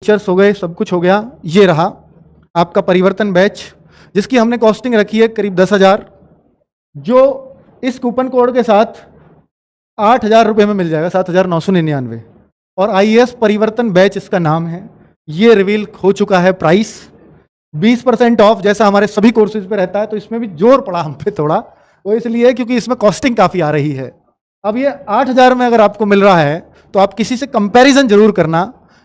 Lectures हो गए, सब कुछ हो गया। ये रहा आपका परिवर्तन बैच, जिसकी हमने कॉस्टिंग रखी है करीब 10,000, जो इस कूपन कोड के साथ 8,000 रुपये में मिल जाएगा, 7,999। और IAS परिवर्तन बैच इसका नाम है। ये रिवील हो चुका है प्राइस, 20% ऑफ जैसा हमारे सभी कोर्सेज पे रहता है, तो इसमें भी जोर पड़ा हम पे थोड़ा, वो इसलिए क्योंकि इसमें कॉस्टिंग काफ़ी आ रही है। अब ये 8,000 में अगर आपको मिल रहा है तो आप किसी से कंपैरिजन जरूर करना,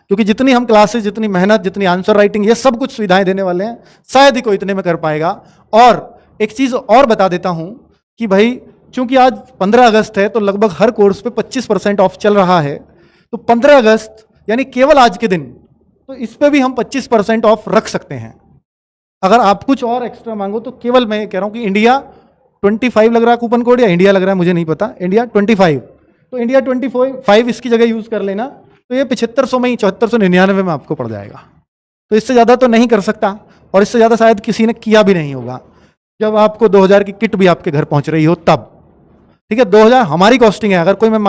क्योंकि जितनी हम क्लासेस, जितनी मेहनत, जितनी आंसर राइटिंग, ये सब कुछ सुविधाएं देने वाले हैं, शायद ही कोई इतने में कर पाएगा। और एक चीज़ और बता देता हूं कि भाई, चूंकि आज 15 अगस्त है तो लगभग हर कोर्स पे 25% ऑफ चल रहा है, तो 15 अगस्त यानी केवल आज के दिन, तो इस पे भी हम 25% ऑफ रख सकते हैं। अगर आप कुछ और एक्स्ट्रा मांगो तो केवल मैं कह रहा हूं कि इंडिया 25 लग रहा है कूपन कोड, या इंडिया लग रहा है मुझे नहीं पता, इंडिया 25, तो इंडिया 25 इसकी जगह यूज कर लेना, तो ये 7500 में ही, 7499 में आपको पड़ जाएगा। तो इससे ज़्यादा तो नहीं कर सकता, और इससे ज़्यादा शायद किसी ने किया भी नहीं होगा। जब आपको 2000 की किट भी आपके घर पहुंच रही हो तब, ठीक है। 2000 हमारी कॉस्टिंग है। अगर कोई मैं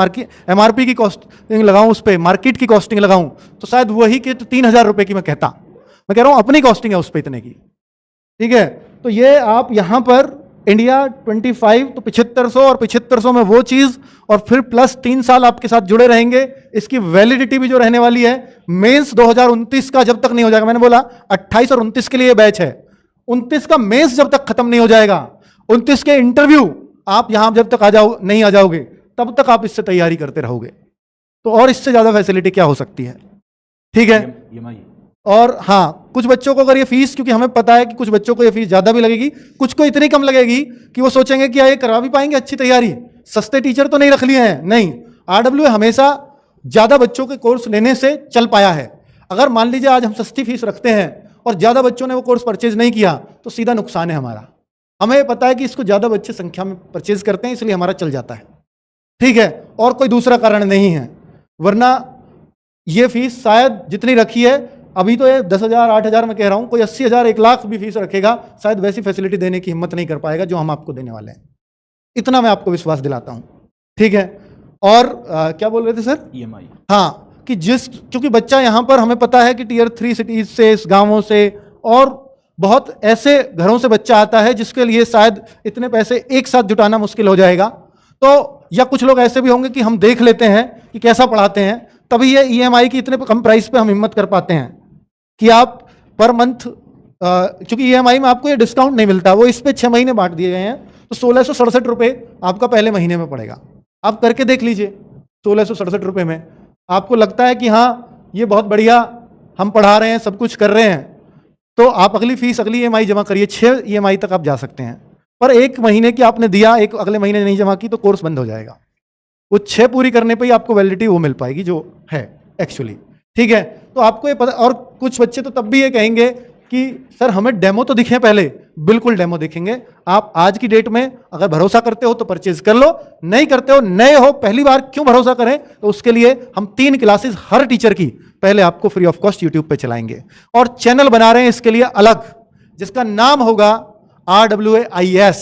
MRP की कॉस्टिंग लगाऊं, उस पर मार्केट की कॉस्टिंग लगाऊं, तो शायद वही किट 3000 रुपये की मैं कहता। मैं कह रहा हूं अपनी कॉस्टिंग है उस पर इतने की, ठीक है। तो ये आप यहां पर इंडिया 25 तो 7500, और 7500 में वो चीज, और फिर प्लस 3 साल आपके साथ जुड़े रहेंगे। इसकी वैलिडिटी भी जो रहने वाली है, मेंस 2029 का जब तक नहीं हो जाएगा, मैंने बोला 28 और 29 के लिए बैच है, 29 का मेंस जब तक खत्म नहीं हो जाएगा, 29 के इंटरव्यू आप यहां जब तक नहीं आ जाओगे, तब तक आप इससे तैयारी करते रहोगे। तो और इससे ज्यादा फैसिलिटी क्या हो सकती है, ठीक है। और हाँ, कुछ बच्चों को अगर ये फीस, क्योंकि हमें पता है कि कुछ बच्चों को ये फीस ज्यादा भी लगेगी, कुछ को इतनी कम लगेगी कि वो सोचेंगे कि ये करवा भी पाएंगे अच्छी तैयारी, सस्ते टीचर तो नहीं रख लिए हैं। नहीं, RWA हमेशा ज्यादा बच्चों के कोर्स लेने से चल पाया है। अगर मान लीजिए आज हम सस्ती फीस रखते हैं और ज्यादा बच्चों ने वो कोर्स परचेज नहीं किया, तो सीधा नुकसान है हमारा। हमें पता है कि इसको ज्यादा बच्चे संख्या में परचेज करते हैं, इसलिए हमारा चल जाता है, ठीक है। और कोई दूसरा कारण नहीं है, वरना ये फीस शायद जितनी रखी है अभी, तो ये 10,000 8,000 में कह रहा हूं, कोई 80,000 1 लाख भी फीस रखेगा, शायद वैसी फैसिलिटी देने की हिम्मत नहीं कर पाएगा जो हम आपको देने वाले हैं। इतना मैं आपको विश्वास दिलाता हूं, ठीक है। और क्या बोल रहे थे सर? EMI। हाँ, कि क्योंकि बच्चा यहां पर हमें पता है कि Tier 3 सिटीज से, गांवों से, और बहुत ऐसे घरों से बच्चा आता है जिसके लिए शायद इतने पैसे एक साथ जुटाना मुश्किल हो जाएगा। तो या कुछ लोग ऐसे भी होंगे कि हम देख लेते हैं कि कैसा पढ़ाते हैं, तभी ये EMI की इतने कम प्राइस पे हम हिम्मत कर पाते हैं कि आप पर मंथ, क्योंकि EMI में आपको ये डिस्काउंट नहीं मिलता, वो इस पे 6 महीने बांट दिए गए हैं, तो 1667 रुपये आपका पहले महीने में पड़ेगा। आप करके देख लीजिए, 1667 रुपये में आपको लगता है कि हाँ ये बहुत बढ़िया हम पढ़ा रहे हैं, सब कुछ कर रहे हैं, तो आप अगली फीस, अगली EMI जमा करिए। 6 EMI तक आप जा सकते हैं, पर 1 महीने की आपने दिया, एक अगले महीने नहीं जमा की तो कोर्स बंद हो जाएगा। वो 6 पूरी करने पे ही आपको वैलिडिटी वो मिल पाएगी जो है एक्चुअली, ठीक है। तो आपको ये पता, और कुछ बच्चे तो तब भी ये कहेंगे कि सर हमें डेमो तो दिखे पहले। बिल्कुल डेमो दिखेंगे। आप आज की डेट में अगर भरोसा करते हो तो परचेज कर लो, नहीं करते हो, नए हो, पहली बार क्यों भरोसा करें, तो उसके लिए हम 3 क्लासेस हर टीचर की पहले आपको फ्री ऑफ कॉस्ट यूट्यूब पे चलाएंगे, और चैनल बना रहे हैं इसके लिए अलग, जिसका नाम होगा RWAIAS।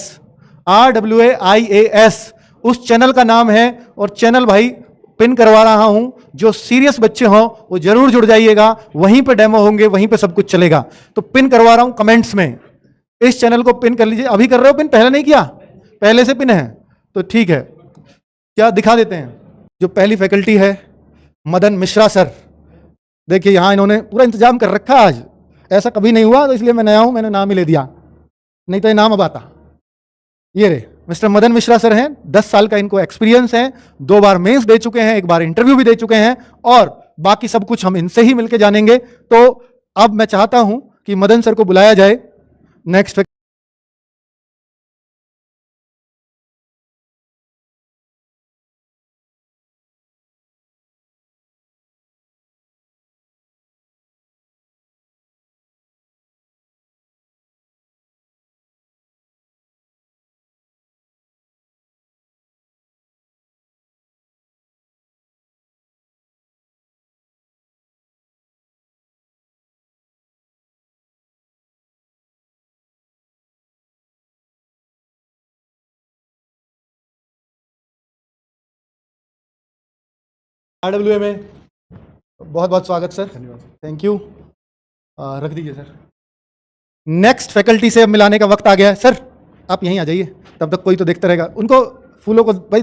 उस चैनल का नाम है, और चैनल भाई पिन करवा रहा हूं, जो सीरियस बच्चे हों वो जरूर जुड़ जाइएगा, वहीं पे डेमो होंगे, वहीं पे सब कुछ चलेगा। तो पिन करवा रहा हूं कमेंट्स में, इस चैनल को पिन कर लीजिए। अभी कर रहे हो पिन? पहले नहीं किया? पहले से पिन है तो ठीक है। क्या दिखा देते हैं, जो पहली फैकल्टी है मदन मिश्रा सर। देखिए यहां इन्होंने पूरा इंतजाम कर रखा, आज ऐसा कभी नहीं हुआ, तो इसलिए मैं नया हूं, मैंने नाम ही ले दिया, नहीं तो ये नाम अब आता। ये रे मिस्टर मदन मिश्रा सर हैं, 10 साल का इनको एक्सपीरियंस है, 2 बार मेंस दे चुके हैं, 1 बार इंटरव्यू भी दे चुके हैं, और बाकी सब कुछ हम इनसे ही मिलके जानेंगे। तो अब मैं चाहता हूं कि मदन सर को बुलाया जाए नेक्स्ट। RWA में बहुत बहुत स्वागत सर। धन्यवाद, थैंक यू। रख दीजिए सर। नेक्स्ट फैकल्टी से अब मिलाने का वक्त आ गया है। सर आप यहीं आ जाइए, तब तक कोई तो देखता रहेगा। उनको फूलों को भाई,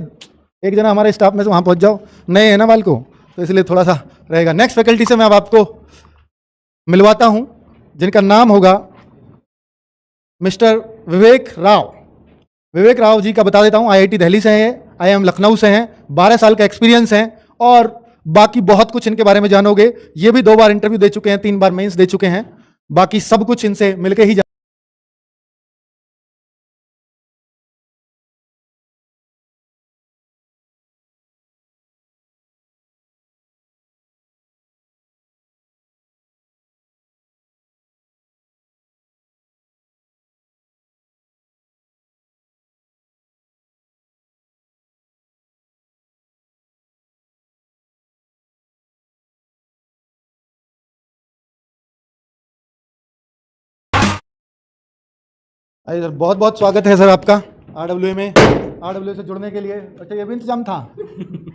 एक जना हमारे स्टाफ में से वहाँ पहुँच जाओ, नए हैं ना बाल को, तो इसलिए थोड़ा सा रहेगा। नेक्स्ट फैकल्टी से मैं अब आपको मिलवाता हूँ, जिनका नाम होगा मिस्टर विवेक राव। विवेक राव जी का बता देता हूँ, IIT दिल्ली से हैं, IIM लखनऊ से हैं, 12 साल का एक्सपीरियंस है और बाकी बहुत कुछ इनके बारे में जानोगे। ये भी 2 बार इंटरव्यू दे चुके हैं, 3 बार मेंस दे चुके हैं, बाकी सब कुछ इनसे मिलके ही अरे सर बहुत बहुत स्वागत है सर आपका RWA में, RWA से जुड़ने के लिए। अच्छा ये भी इंतजाम था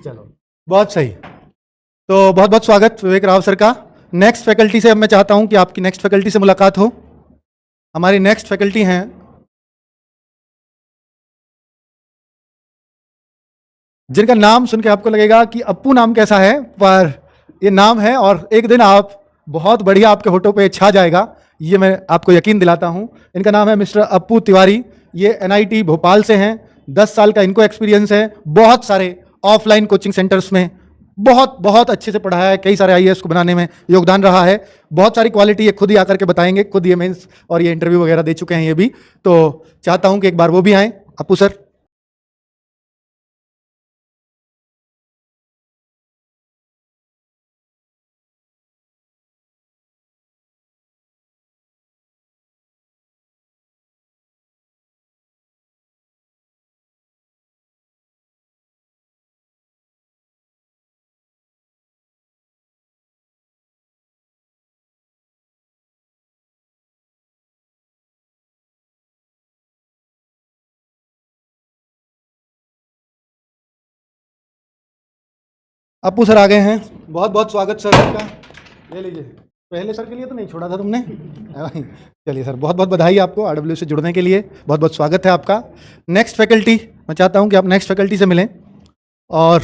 चलो बहुत सही। तो बहुत बहुत स्वागत विवेक राव सर का। नेक्स्ट फैकल्टी से अब मैं चाहता हूं कि आपकी नेक्स्ट फैकल्टी से मुलाकात हो। हमारी नेक्स्ट फैकल्टी हैं जिनका नाम सुन के आपको लगेगा कि अप्पू नाम कैसा है, पर ये नाम है और एक दिन आप बहुत बढ़िया आपके होठों पे छा जाएगा, ये मैं आपको यकीन दिलाता हूं। इनका नाम है मिस्टर अप्पू तिवारी। ये NIT भोपाल से हैं, 10 साल का इनको एक्सपीरियंस है, बहुत सारे ऑफलाइन कोचिंग सेंटर्स में बहुत बहुत अच्छे से पढ़ाया है, कई सारे IAS को बनाने में योगदान रहा है। बहुत सारी क्वालिटी ये खुद ही आकर के बताएंगे, खुद ये मेंस और ये इंटरव्यू वगैरह दे चुके हैं ये भी। तो चाहता हूं कि एक बार वो भी आए। अप्पू सर। अप्पू सर आ गए हैं, बहुत बहुत स्वागत सर आपका। ले लीजिए, पहले सर के लिए तो नहीं छोड़ा था तुमने। चलिए सर, बहुत बहुत बधाई आपको RWA से जुड़ने के लिए, बहुत बहुत स्वागत है आपका। नेक्स्ट फैकल्टी, मैं चाहता हूं कि आप नेक्स्ट फैकल्टी से मिलें और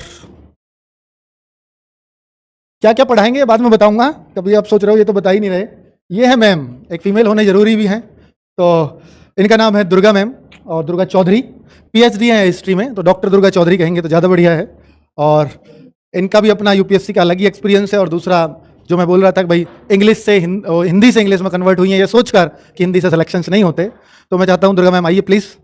क्या क्या पढ़ाएंगे बाद में बताऊंगा। कभी आप सोच रहे हो ये तो बता ही नहीं रहे। ये है मैम, एक फीमेल होने जरूरी भी हैं, तो इनका नाम है दुर्गा मैम और दुर्गा चौधरी। PhD है हिस्ट्री में, तो डॉक्टर दुर्गा चौधरी कहेंगे तो ज़्यादा बढ़िया है। और इनका भी अपना UPSC का अलग ही एक्सपीरियंस है। और दूसरा जो मैं बोल रहा था कि भाई इंग्लिश से हिंदी से इंग्लिश में कन्वर्ट हुई है, ये सोचकर कि हिंदी से सिलेक्शंस नहीं होते। तो मैं चाहता हूँ दुर्गा मैम आइए प्लीज़।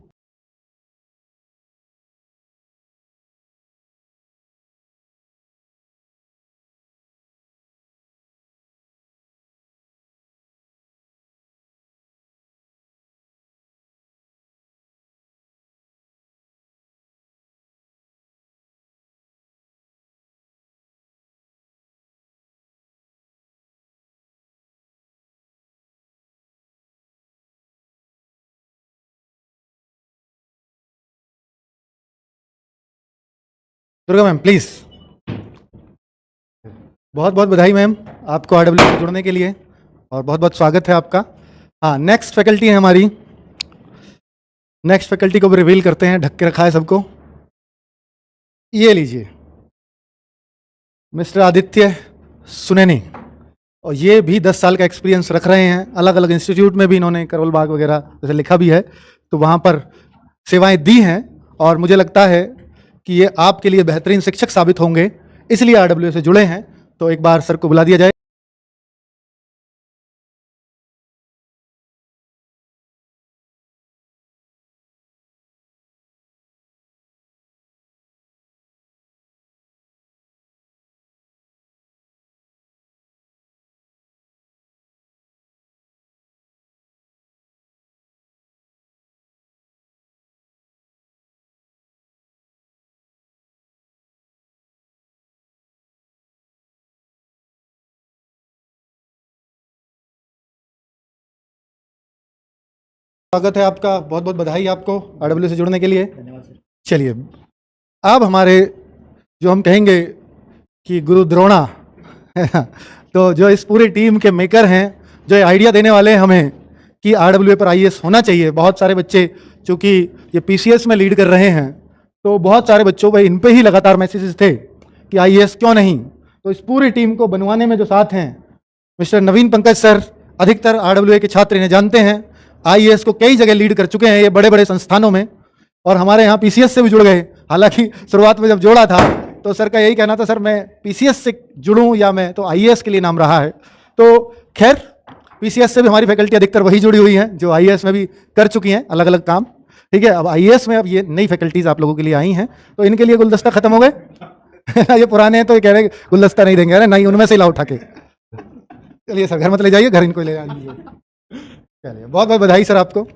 Durga ma'am please. बहुत बहुत बधाई मैम आपको RWA से जुड़ने के लिए और बहुत बहुत स्वागत है आपका। हाँ, नेक्स्ट फैकल्टी है हमारी। नेक्स्ट फैकल्टी को भी रिवील करते हैं, ढक के रखा है सबको। ये लीजिए, मिस्टर आदित्य सुनैनी। और ये भी 10 साल का एक्सपीरियंस रख रहे हैं, अलग अलग इंस्टीट्यूट में भी इन्होंने करोल बाग वगैरह जैसे लिखा भी है, तो वहाँ पर सेवाएं दी हैं। और मुझे लगता है कि ये आपके लिए बेहतरीन शिक्षक साबित होंगे, इसलिए RWA से जुड़े हैं। तो एक बार सर को बुला दिया जाए। स्वागत है आपका, बहुत बहुत बधाई आपको RWA से जुड़ने के लिए। चलिए, अब हमारे जो हम कहेंगे कि गुरु द्रोणा तो जो इस पूरी टीम के मेकर हैं, जो आइडिया देने वाले हैं हमें कि RWA पर IAS होना चाहिए, बहुत सारे बच्चे चूँकि ये PCS में लीड कर रहे हैं, तो बहुत सारे बच्चों पे इन पे ही लगातार मैसेजेस थे कि IAS क्यों नहीं। तो इस पूरी टीम को बनवाने में जो साथ हैं मिस्टर नवीन पंकज सर, अधिकतर RWA के छात्र इन्हें जानते हैं, IAS को कई जगह लीड कर चुके हैं ये बड़े बड़े संस्थानों में, और हमारे यहाँ PCS से भी जुड़ गए। हालांकि शुरुआत में जब जोड़ा था तो सर का यही कहना था, सर मैं PCS से जुड़ूं या मैं तो IAS के लिए नाम रहा है। तो खैर PCS से भी हमारी फैकल्टी अधिकतर वही जुड़ी हुई हैं जो IAS में भी कर चुकी हैं अलग अलग काम। ठीक है, अब IAS में अब ये नई फैकल्टीज आप लोगों के लिए आई हैं, तो इनके लिए गुलदस्ता खत्म हो गए। ये पुराने हैं तो ये कह रहे हैं गुलदस्ता नहीं देंगे, अरे नहीं, उनमें से ला उठा के। चलिए सर घर मत ले जाइए, घर इनको ले जाइए। चलिए बहुत बहुत बधाई सर आपको।